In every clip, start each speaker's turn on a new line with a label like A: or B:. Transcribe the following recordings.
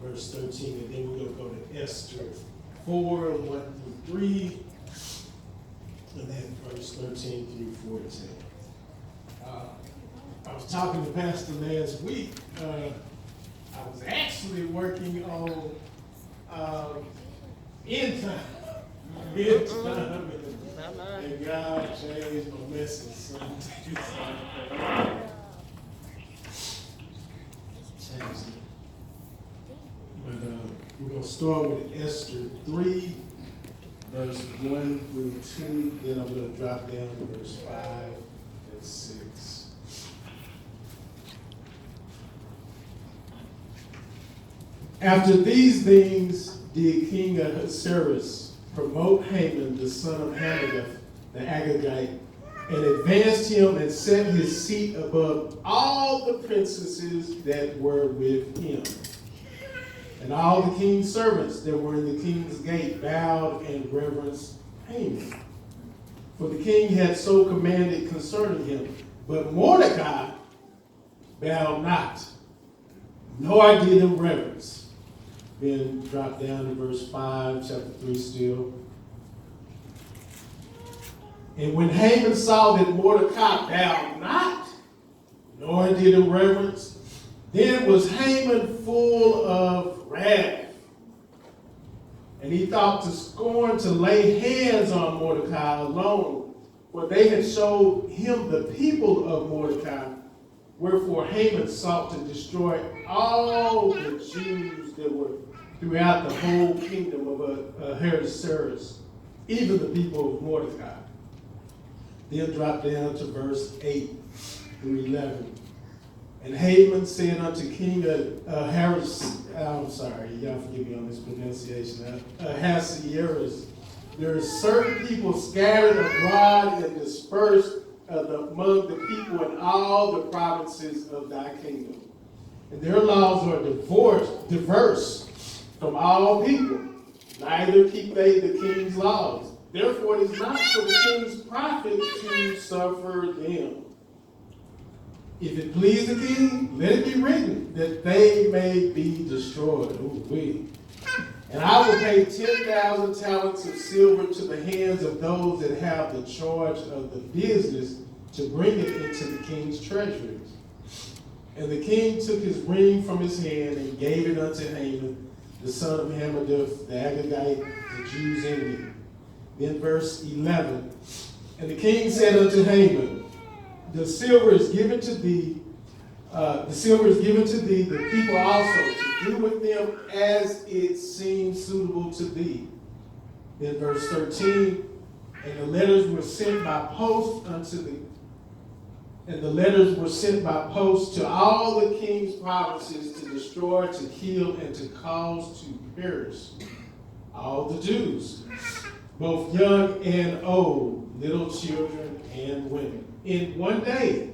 A: verse 13, and then we're going to go to Esther 4, 1 through 3, and then verse 13 through 14. I was talking to Pastor last week. I was actually working on end time. End time. And God changed my message. So changed it. But we're going to start with Esther 3, verse 1 through 2. Then I'm going to drop down to verse 5 and 6. After these things did King Ahasuerus promote Haman, the son of Hammedatha, the Agagite, and advanced him and set his seat above all the princesses that were with him. And all the king's servants that were in the king's gate bowed and reverenced Haman. For the king had so commanded concerning him. But Mordecai bowed not, nor did him reverence. Then drop down to verse 5, chapter 3 still. And when Haman saw that Mordecai bowed not, nor did him reverence, then was Haman full of wrath. And he thought to scorn to lay hands on Mordecai alone, for they had showed him the people of Mordecai. Wherefore Haman sought to destroy all the Jews that were throughout the whole kingdom of Ahasuerus, even the people of Mordecai. Then drop down to verse 8 through 11. And Haman said unto King Ahasuerus, I'm sorry, y'all forgive me on this pronunciation, Ahasuerus, there are certain people scattered abroad and dispersed among the people in all the provinces of thy kingdom. And their laws are diverse from all people, neither keep they the king's laws. Therefore it is not for the king's profit to suffer them. If it please the king, let it be written that they may be destroyed. Ooh-wee. And I will pay 10,000 talents of silver to the hands of those that have the charge of the business to bring it into the king's treasuries. And the king took his ring from his hand and gave it unto Haman, the son of Hammedatha, the Agagite, the Jews' enemy. Then verse 11. And the king said unto Haman, the silver is given to thee, the people also, to do with them as it seems suitable to thee. Then verse 13. And the letters were sent by post to all the king's provinces to destroy, to kill, and to cause to perish all the Jews, both young and old, little children and women, in one day,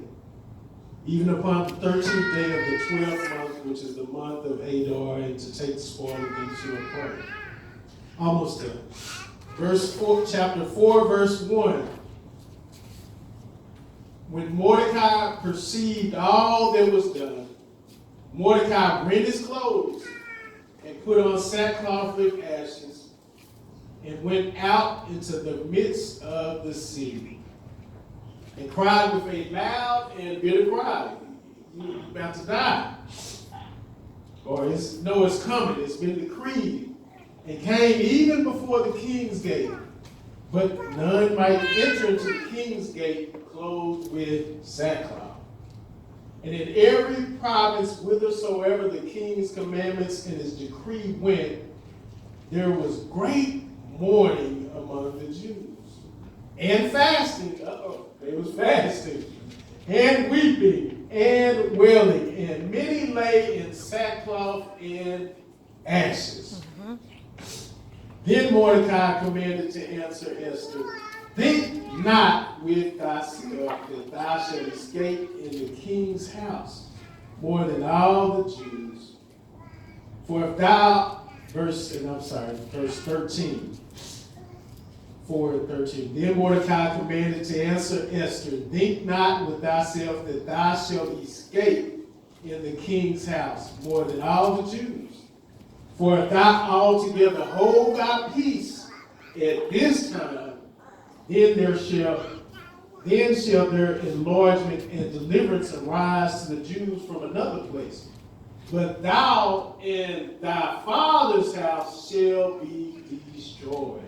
A: even upon the 13th day of the 12th month, which is the month of Adar, and to take the spoil of these who are praying. Almost done. Verse 4, chapter 4, verse 1. When Mordecai perceived all that was done, Mordecai rent his clothes and put on sackcloth and ashes and went out into the midst of the city and cried with a loud and bitter cry. You're about to die. Or it's coming. It's been decreed. And came even before the king's gate. But none might enter into the king's gate clothed with sackcloth. And in every province whithersoever the king's commandments and his decree went, there was great mourning among the Jews. And fasting. They was fasting. And weeping and wailing. And many lay in sackcloth and ashes. Mm-hmm. Then Mordecai commanded to answer Esther, think not with thyself that thou shalt escape in the king's house more than all the Jews. For if thou, verse 13. 4:13. Then Mordecai commanded to answer Esther, think not with thyself that thou shalt escape in the king's house more than all the Jews. For if thou altogether hold thy peace at this time, then shall their enlargement and deliverance arise to the Jews from another place. But thou and thy father's house shall be destroyed.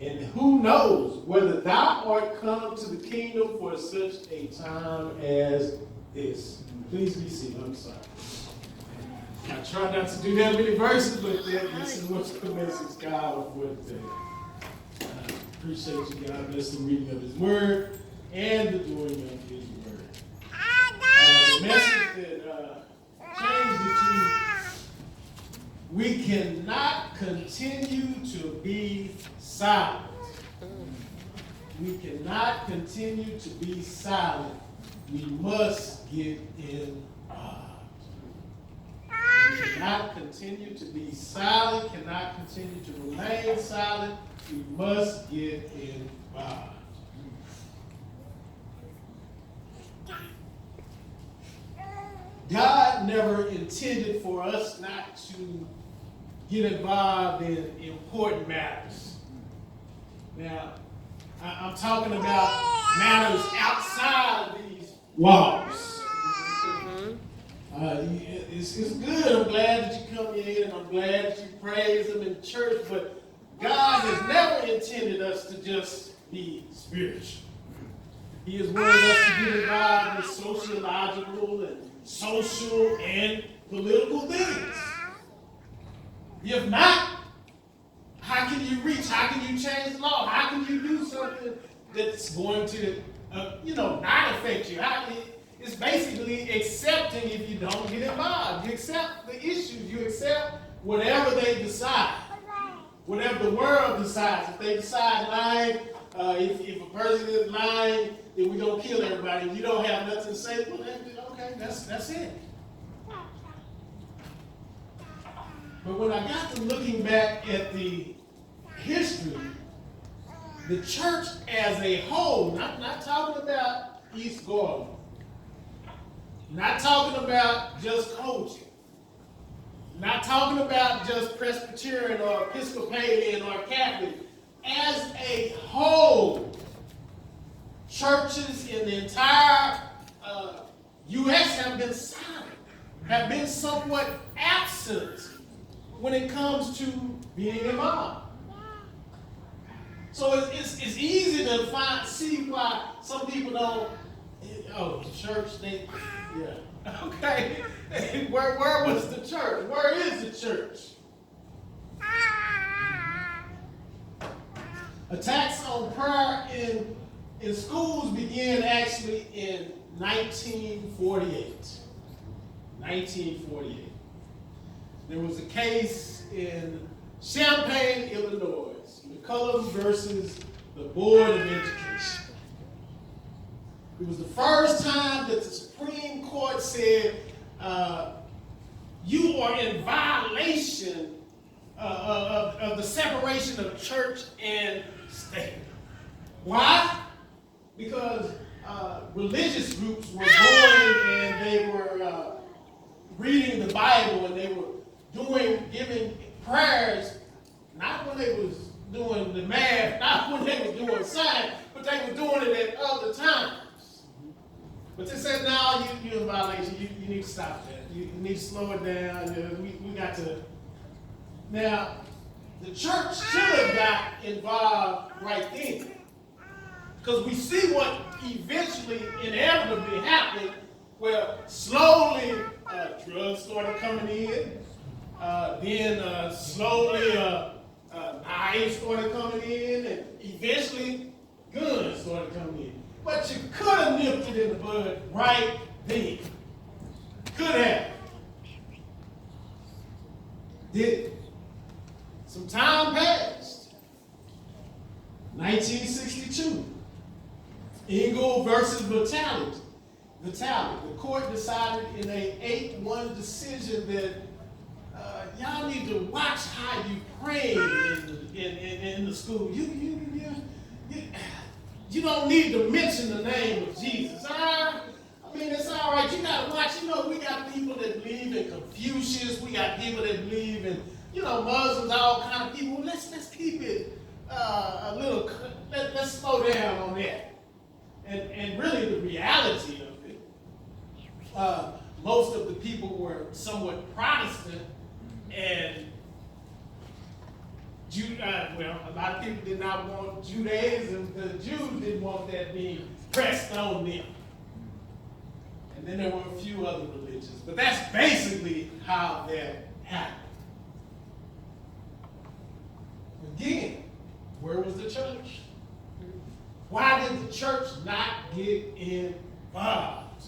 A: And who knows whether thou art come to the kingdom for such a time as this. Please be seated. I'm sorry. I try not to do that many verses, but this is what the message God for today. I appreciate you, God. Bless the reading of His Word and the doing of His Word. The message that changed it to, we cannot continue to be silent. We cannot continue to be silent. We must get involved. We cannot continue to be silent, cannot continue to remain silent. We must get involved. God never intended for us not to get involved in important matters. Now, I'm talking about matters outside of these walls. It's good. I'm glad that you come in, and I'm glad that you praise Him in church, but God has never intended us to just be spiritual. He has wanted us to get involved in sociological and social and political things. If not, how can you reach? How can you change the law? How can you do something that's going to, not affect you? It's basically accepting if you don't get involved. You accept the issues. You accept whatever they decide. Whatever the world decides. If they decide lying, if a person is lying, then we're going to kill everybody. If you don't have nothing to say, well, okay, that's it. But when I got to looking back at the history, the church as a whole, not talking about East Garland, not talking about just COGIC, not talking about just Presbyterian or Episcopalian or Catholic, as a whole, churches in the entire U.S. have been silent, have been somewhat absent when it comes to being involved. So it's easy to see why some people don't. Oh, the church, okay. Where was the church? Where is the church? Attacks on prayer in schools began actually in 1948. 1948. There was a case in Champaign, Illinois, McCullum versus the Board of Education. It was the first time that the Supreme Court said, you are in violation of the separation of church and state. Why? Because religious groups were going and they were reading the Bible and they were giving prayers, not when they was doing the math, not when they was doing science, but they were doing it at other times. But they said, no, you're in violation. You need to stop that. You need to slow it down. We got to. Now, the church should have got involved right then. Because we see what eventually, inevitably happened, where slowly drugs started coming in. Then slowly knives started coming in. And eventually guns started coming in. But you could have nipped it in the bud right then. Could have. Did. Some time passed. 1962. Ingle versus Vitale. The court decided in a 8-1 decision that y'all need to watch how you pray in the school. You don't need to mention the name of Jesus. I mean, it's all right. You got to watch. You know, we got people that believe in Confucius. We got people that believe in, Muslims, all kind of people. Let's keep it a little. Let's slow down on that. And really, the reality of it, most of the people were somewhat Protestant, and a lot of people did not want Judaism. The Jews didn't want that being pressed on them. And then there were a few other religions. But that's basically how that happened. Again, where was the church? Why did the church not get involved?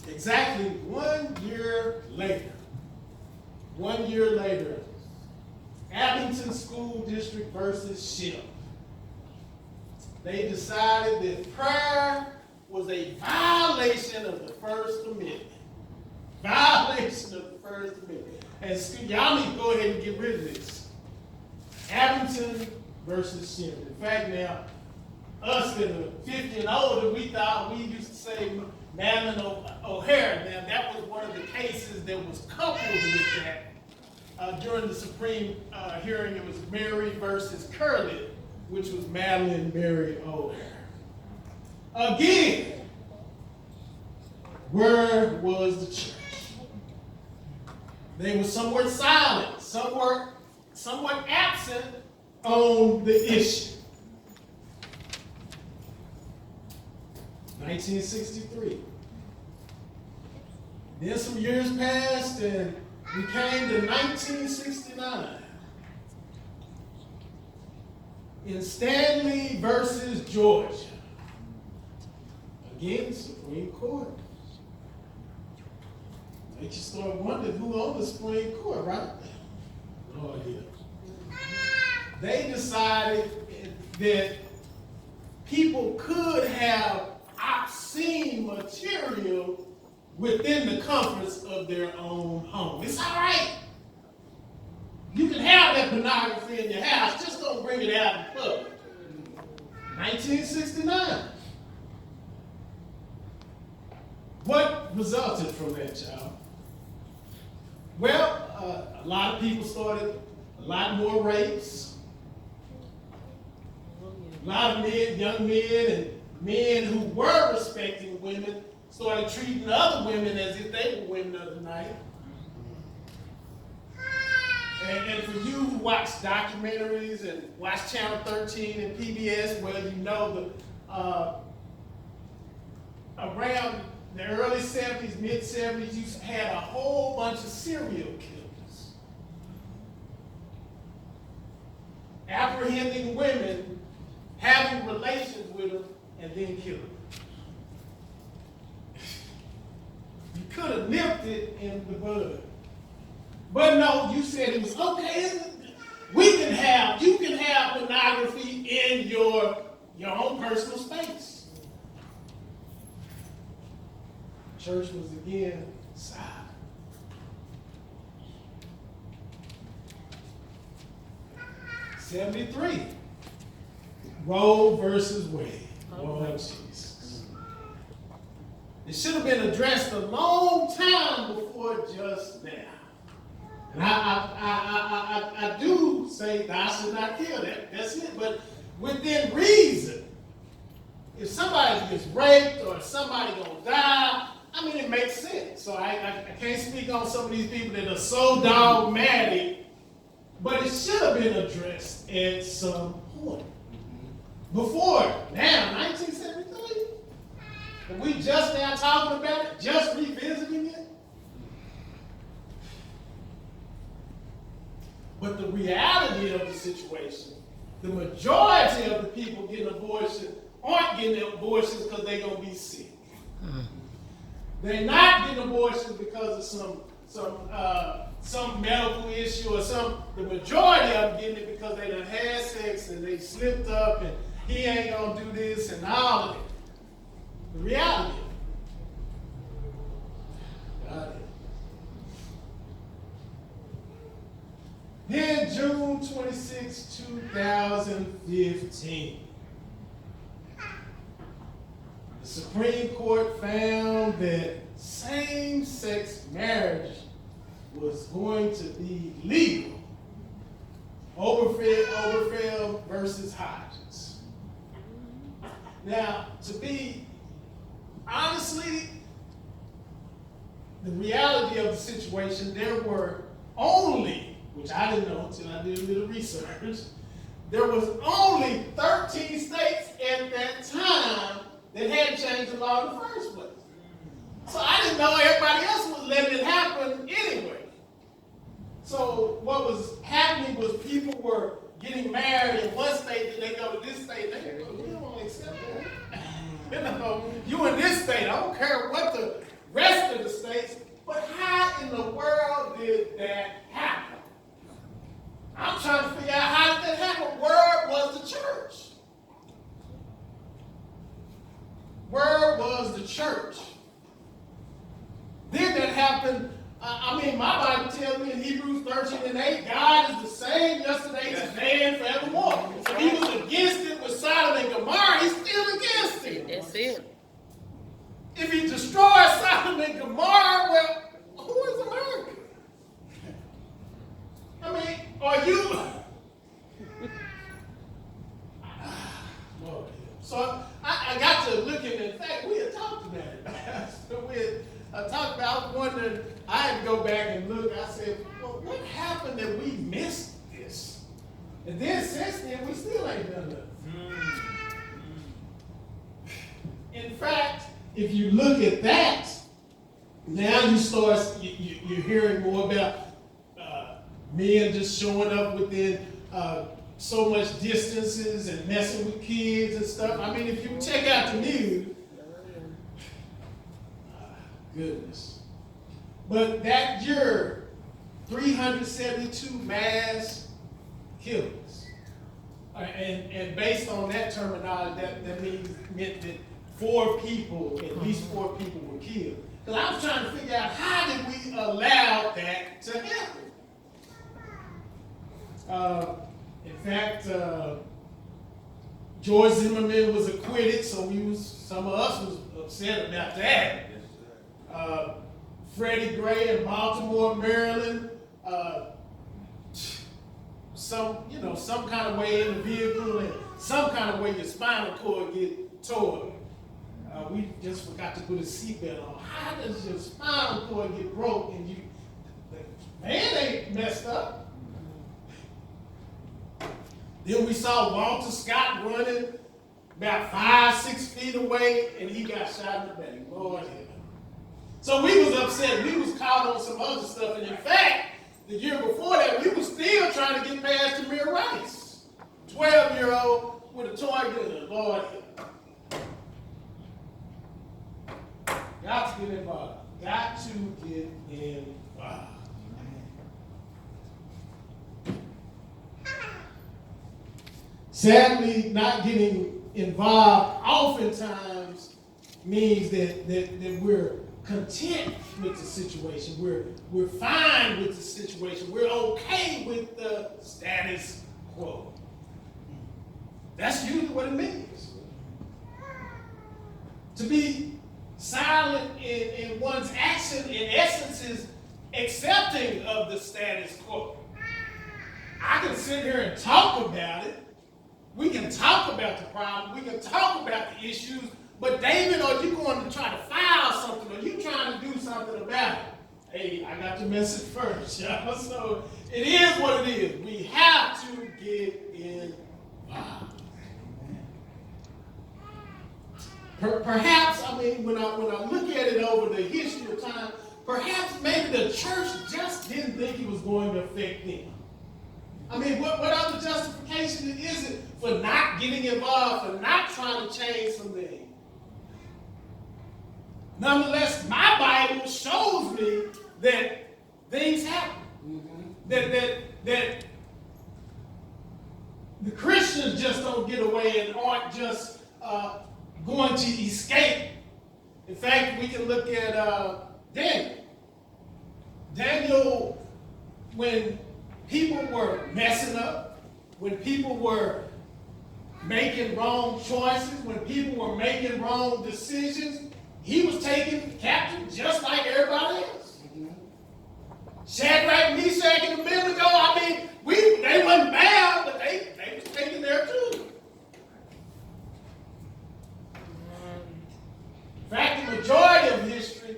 A: Exactly 1 year later, Abington School District versus Ship. They decided that prayer was a violation of the First Amendment. Violation of the First Amendment. And y'all need to go ahead and get rid of this. Abington versus Ship. In fact, now, us that are 50 and older, we thought we used to say Madeline O'Hara. Now, that was one of the cases that was coupled with that. During the Supreme hearing, it was Mary versus Curley, which was Madeline Mary O'Hara. Again, where was the church? They were somewhat silent, somewhat absent on the issue. 1963. Then some years passed, and we came to 1969. In Stanley versus Georgia. Again, Supreme Court. Makes you start wondering who on the Supreme Court, right? Oh, yeah. They decided that people could have obscene material within the comforts of their own home. It's all right. You can have that pornography in your house, just don't bring it out in public. 1969. What resulted from that, y'all? Well, a lot of people started, a lot more rapes. A lot of men, young men, and men who were respecting women started treating other women as if they were women of the night. And for you who watch documentaries and watch Channel 13 and PBS, well, you know around the early 70s, mid-70s, you had a whole bunch of serial killers apprehending women, having relations with them, and then killing them. You could have nipped it in the bud. But no, you said it was okay. You can have pornography in your own personal space. Church was again silent. '73. Roe versus Wade. Oh, Jesus. It should have been addressed a long time before just now. And I do say thou should not kill. That's it. But within reason, if somebody gets raped or if somebody gonna die, I mean, it makes sense. So I can't speak on some of these people that are so dogmatic, but it should have been addressed at some point. Before now, 1973, and we just now talking about it, just revisiting it. But the reality of the situation, the majority of the people getting abortion aren't getting abortions because they're going to be sick. They're not getting abortions because of some medical issue or the majority of them getting it because they done had sex and they slipped up and he ain't going to do this and all of it. The reality of it. God. Then June 26, 2015, the Supreme Court found that same-sex marriage was going to be legal. Oberfeld versus Hodges. Now, to be honestly, the reality of the situation, there were only, which I didn't know until I did a little research, there was only 13 states at that time that hadn't changed the law in the first place. So I didn't know everybody else was letting it happen anyway. So what was happening was people were getting married in one state, then they go to this state, and they go, we don't want to accept that. You know, you in this state, I don't care what the rest of the states, but how in the world did that happen? I'm trying to figure out how did that happen. Where was the church? Where was the church? Then that happened. My Bible tells me in Hebrews 13:8, God is the same yesterday, today, and forevermore. So he was against it with Sodom and Gomorrah. He's still against it.
B: That's it.
A: If he destroys Sodom and Gomorrah, well, who is America? Are you? So I got to looking. In fact, we had talked about it. So we had talked about. I was wondering. I had to go back and look. I said, well, what happened that we missed this? And then since then, we still ain't done nothing. In fact, if you look at that, now you start. You're hearing more about men just showing up within so much distances and messing with kids and stuff. If you check out the news, goodness. But that year, 372 mass killings. And based on that terminology, that meant that at least four people were killed. Because I was trying to figure out how did we allow that to happen? In fact, George Zimmerman was acquitted, so some of us was upset about that. Freddie Gray in Baltimore, Maryland, some kind of way in the vehicle and some kind of way your spinal cord get torn. We just forgot to put a seatbelt on. How does your spinal cord get broke and the man ain't messed up? Then we saw Walter Scott running about 5-6 feet away, and he got shot in the back. Lord help. So we was upset. We was caught on some other stuff, and in fact, the year before that, we was still trying to get past Tamir Rice, 12-year-old with a toy gun. Lord help. Got to get involved. Got to get involved. Sadly, not getting involved oftentimes means that we're content with the situation. We're fine with the situation. We're okay with the status quo. That's usually what it means. To be silent in one's action, in essence, is accepting of the status quo. I can sit here and talk about it. We can talk about the problem. We can talk about the issues. But David, are you going to try to file something? Are you trying to do something about it? Hey, I got the message first, y'all. So it is what it is. We have to get involved. Perhaps, when I look at it over the history of time, perhaps maybe the church just didn't think it was going to affect them. What other justification is it for not getting involved, for not trying to change something? Nonetheless, my Bible shows me that things happen. Mm-hmm. That the Christians just don't get away and aren't just going to escape. In fact, we can look at Daniel. Daniel, when people were messing up, when people were making wrong choices, when people were making wrong decisions, he was taken captive just like everybody else. Shadrach, Meshach, and Abednego, I mean, they wasn't bad, but they was taken there too. In fact, the majority of history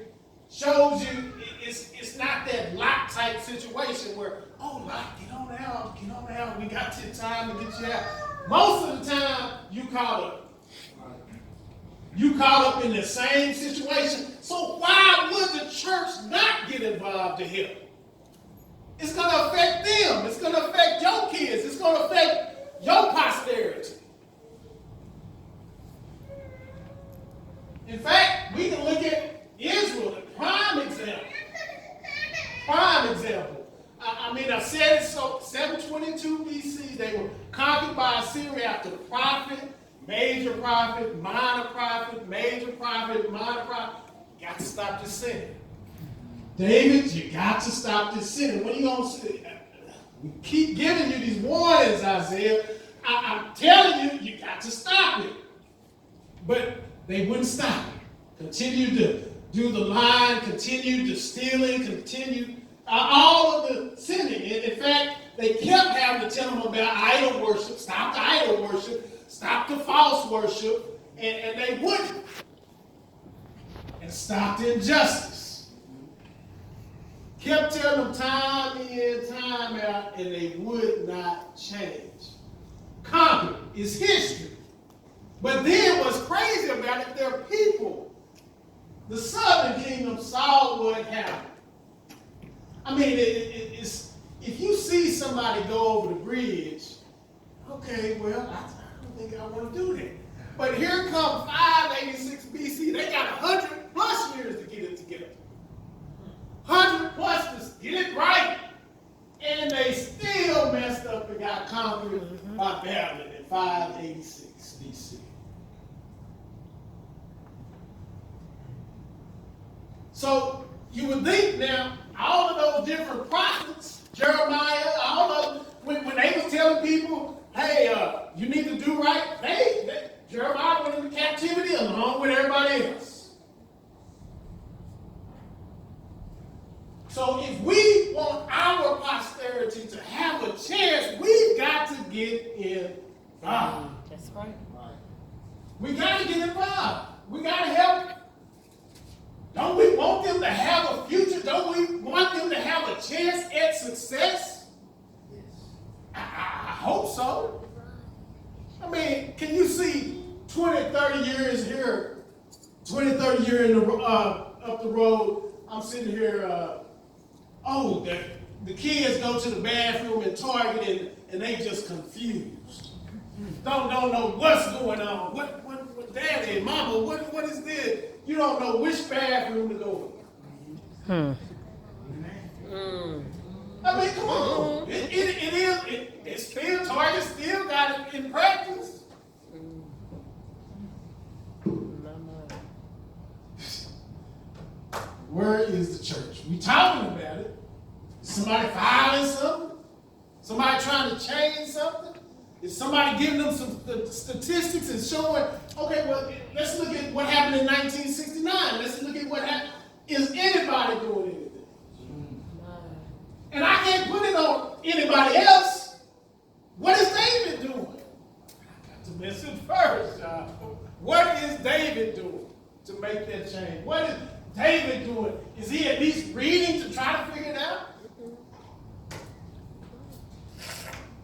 A: shows you it's not that Lot type situation where, oh, Lot, get on out, we got time to get you out. Most of the time, you caught up. You caught up in the same situation. So why would the church not get involved to help? It's going to affect them. It's going to affect your kids. It's going to affect your posterity. In fact, we can look at Israel, a prime example. Prime example. I said it so, 722 BC, they were conquered by Assyria after prophet, major prophet, minor prophet, major prophet, minor prophet. You got to stop this sinning. David, you got to stop this sinning. What are you going to say? We keep giving you these warnings, Isaiah. I'm telling you, you got to stop it. But they wouldn't stop it. Continue to do the lying, continue to stealing, continue all of the sinning. In fact, they kept having to tell them about idol worship. Stop the idol worship. Stop the false worship. And they wouldn't. And stop the injustice. Kept telling them time in, time out, and they would not change. Conquer is history. But then what's crazy about it, their people, the southern kingdom, saw what happened. I mean, it's if you see somebody go over the bridge, okay, well, I don't think I want to do that. But here comes 586 BC. They got 100 plus years to get it together. 100 plus to get it right. And they still messed up and got conquered by Babylon in 586 BC. So you would think now, all of those different prophets, Jeremiah, all of them, when they was telling people, hey, you need to do right, Jeremiah went into captivity along with everybody else. So if we want our posterity to have a chance, we've got to get involved.
B: That's right.
A: We got to get involved. We got to help. Don't we want them to have a future? Don't we want them to have a chance at success? Yes. I hope so. I mean, can you see 20, 30 years here, 20, 30 years up the road, I'm sitting here, the kids go to the bathroom in Target and they just confused. Don't know what's going on. What daddy, mama, what is this? You don't know which bathroom to go in. I mean, come on. It's still, Target still got it in practice. Where is the church? We talking about it. Somebody filing something? Somebody trying to change something? Is somebody giving them some statistics and showing, okay, well, let's look at what happened in 1969. Let's look at what happened. Is anybody doing anything? And I can't put it on anybody else. What is David doing? I got to mention first. What is David doing to make that change? What is David doing? Is he at least reading to try to figure it out?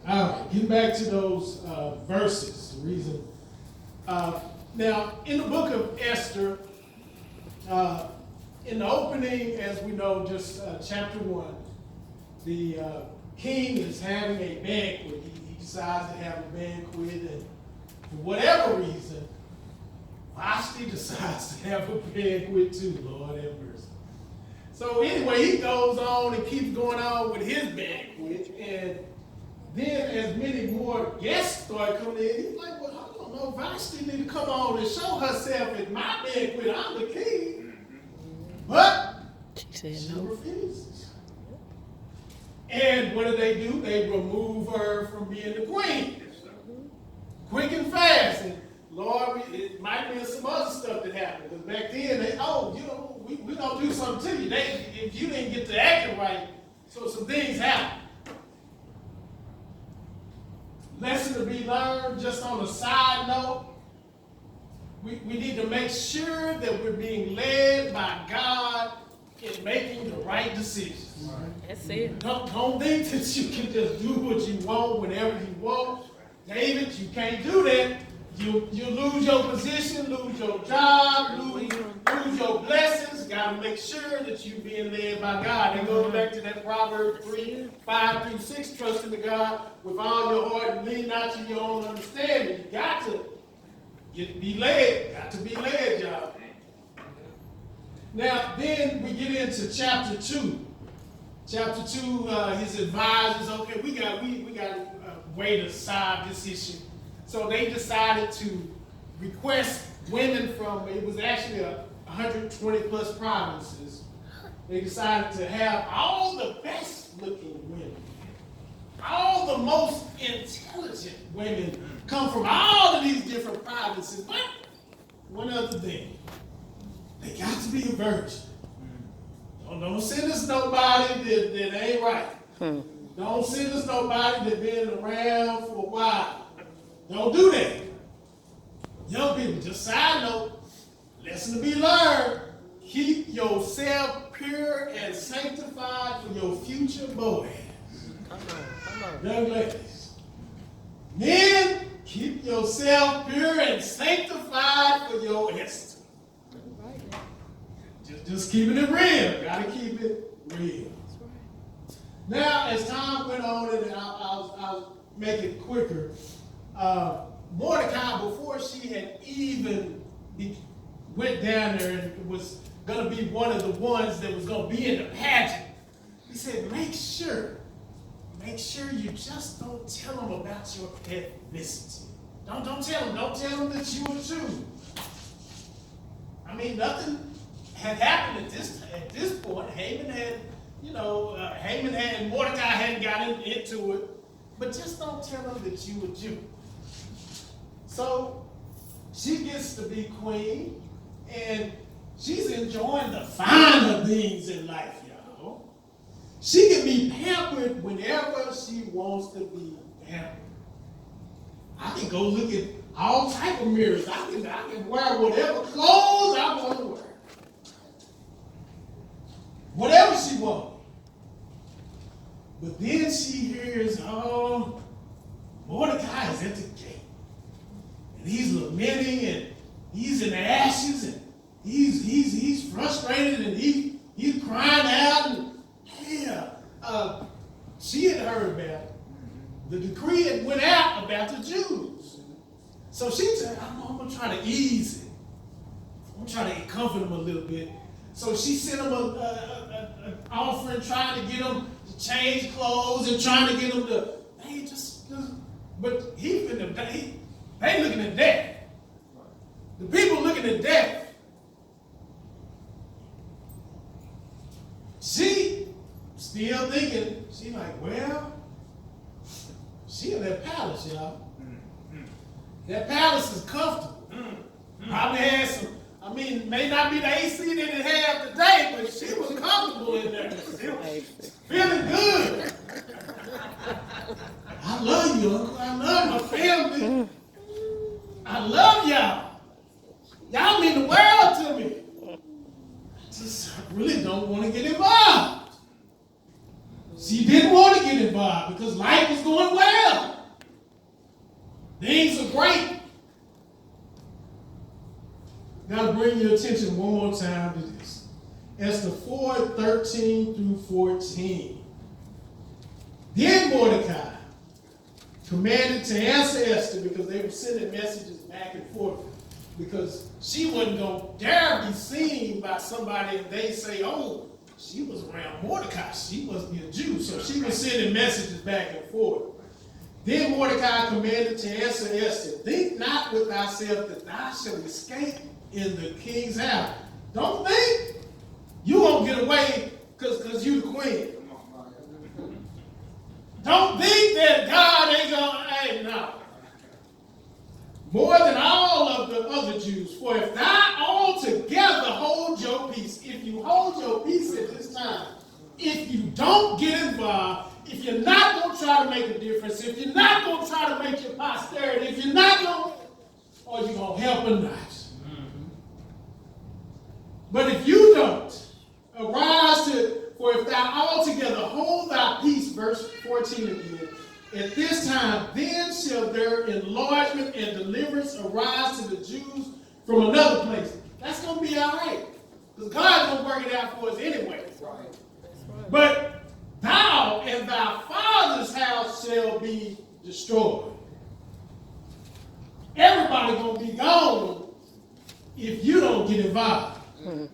A: All right, getting back to those verses, the reason. Now, in the book of Esther, in the opening, as we know, just chapter 1, the king is having a banquet. He decides to have a banquet, and for whatever reason, Vashti decides to have a banquet too. Lord have mercy. So anyway, he goes on and keeps going on with his banquet, and then as many more guests start coming in, he's like, well, I don't know, Vashti need to come on and show herself at my banquet. I'm the king. But she refuses. And what do? They remove her from being the queen. quick and fast. And Lord, it might be some other stuff that happened. Because back then, we don't do something to you. If you didn't get to acting right, so some things happen. Lesson to be learned, just on a side note, we need to make sure that we're being led by God in making the right decisions.
B: That's it.
A: Don't think that you can just do what you want whenever you want. David, you can't do that. You lose your position, lose your job, lose your blessings. Got to make sure that you're being led by God. And go back to that Proverbs 3:5-6, trusting to God with all your heart and lean not to your own understanding. You got to be led. Got to be led, y'all. Now, then we get into chapter 2. Chapter 2, his advisors, okay, we got a way to solve this issue. So they decided to request women from, it was actually 120 plus provinces. They decided to have all the best looking women, all the most intelligent women come from all of these different provinces. But one other thing, they got to be a virgin. Don't send us nobody that ain't right. Don't send us nobody that been around for a while. Don't do that. Young people, just side note, lesson to be learned. Keep yourself pure and sanctified for your future boys.
B: Come on.
A: Young ladies. Men, keep yourself pure and sanctified for your Esther. Just keeping it real. Gotta keep it real. Now, as time went on, and I'll make it quicker, Mordecai, before she had even went down there and was going to be one of the ones that was going to be in the pageant, he said, make sure you just don't tell them about your ethnicity. Don't tell them that you were Jew. I mean, nothing had happened at this point. Haman and Mordecai hadn't gotten into it, but just don't tell them that you were Jew. So she gets to be queen, and she's enjoying the finer things in life, y'all. She can be pampered whenever she wants to be pampered. I can go look at all type of mirrors. I can wear whatever clothes I want to wear. Whatever she wants. But then she hears, Mordecai is at the gate. And he's lamenting, and he's in ashes, and he's frustrated, and he's crying out. And she had heard about it. The decree had went out about the Jews. So she said, I'm going to try to ease it. I'm trying to comfort them a little bit. So she sent them an offering, trying to get them to change clothes and trying to get them to, but they looking at death. The people looking at death. She still thinking, she like, well, she in that palace, y'all. That palace is comfortable. Probably had some, may not be the AC that it had today, but she was comfortable in there. Feeling good. I love you, Uncle. I love my family. I love y'all. Y'all mean the world to me. I really don't want to get involved. She didn't want to get involved because life was going well. Things are great. Got to bring your attention one more time to this. Esther 4:13-14. Then Mordecai commanded to answer Esther, because they were sending messages back and forth, because she wasn't going to dare be seen by somebody and they say, oh, she was around Mordecai. She must be a Jew. So she was sending messages back and forth. Then Mordecai commanded to answer Esther, think not with thyself that thou shalt escape in the king's house. Don't think you won't get away because you the queen. Don't think that God ain't going to, hey, no. more than all of the other Jews. For if thou altogether hold your peace, if you hold your peace at this time, if you don't get involved, if you're not going to try to make a difference, if you're not going to try to make your posterity, if you're not going to, or you're going to help or not. But if you don't, arise to, for if thou altogether hold thy peace, verse 14 again, at this time, then shall their enlargement and deliverance arise to the Jews from another place. That's going to be all right. Because God's going to work it out for us anyway.
B: That's right.
A: But thou and thy father's house shall be destroyed. Everybody going to be gone if you don't get involved. Mm-hmm.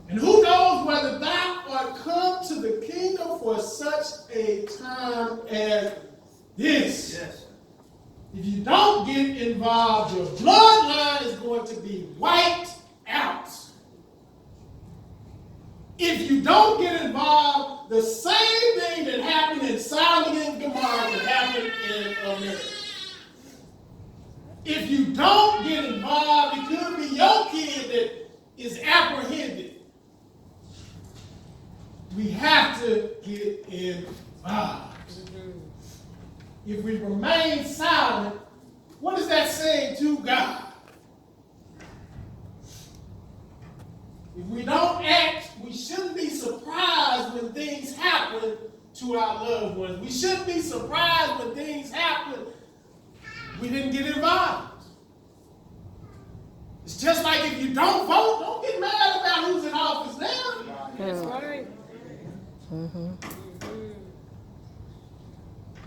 A: And who knows whether thou art come to the kingdom for such a time as this. Yes. If you don't get involved, your bloodline is going to be wiped out. If you don't get involved, the same thing that happened in Sodom and Gomorrah can happen in America. If you don't get involved, it could be your kid that is apprehended. We have to get involved. If we remain silent, what is that saying to God? If we don't act, we shouldn't be surprised when things happen to our loved ones. We shouldn't be surprised when things happen. We didn't get involved. It's just like if you don't vote, don't get mad about who's in office now.
B: That's right.
C: Mm-hmm.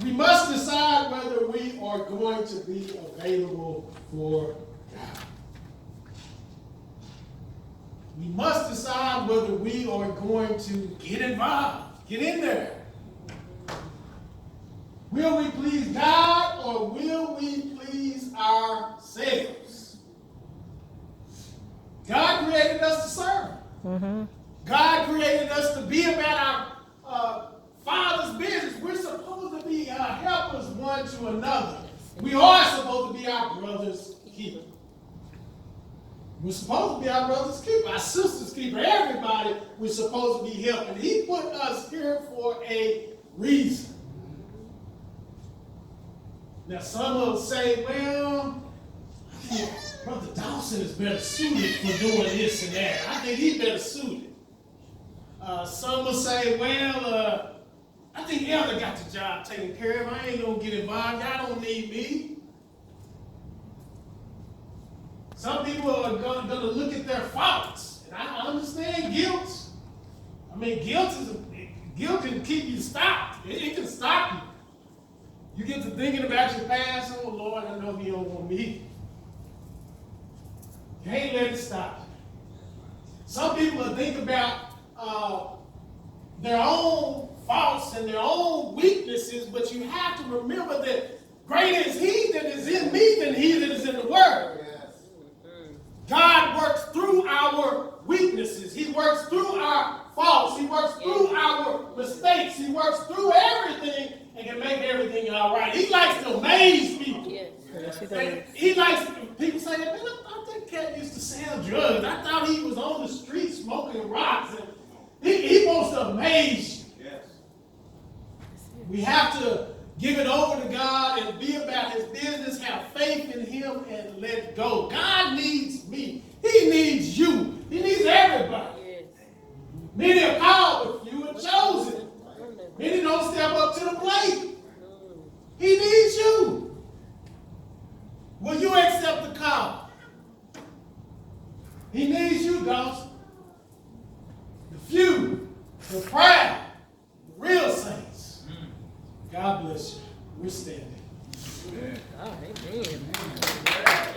A: We must decide whether we are going to be available for God. We must decide whether we are going to get involved, get in there. Will we please God or will we please ourselves? God created us to serve. Mm-hmm. God created us to be about our Father's business. We're supposed to be helpers one to another. We are supposed to be our brother's keeper. We're supposed to be our brother's keeper, our sister's keeper. Everybody we're supposed to be helping. He put us here for a reason. Now some will say, well, I think Brother Dawson is better suited for doing this and that. I think he's better suited. Some will say, well, I think Elder got the job taken care of. I ain't going to get involved. Y'all don't need me. Some people are going to look at their faults. And I understand guilt. I mean, guilt can keep you stopped. It can stop you. You get to thinking about your past. Oh, Lord, I know he don't want me. You can't let it stop you. Some people will think about their own faults and their own weaknesses, but you have to remember that greater is he that is in me than he that is in the world. Yes. God works through our weaknesses. He works through our faults. He works through our mistakes. He works through everything and can make everything all right. He likes to amaze people. Yes. Yes, he likes, people say, man, I thought that cat used to sell drugs. I thought he was on the street smoking rocks. And he wants to amaze you. Yes. We have to give it over to God and be about his business, have faith in him, and let go. God needs me. He needs you. He needs everybody. Yes. Many are called, but few are chosen. Many don't step up to the plate. He needs you. Will you accept the call? He needs you, Dawson. The few, the proud, the real saints. God bless you. We're standing.
B: Oh, amen.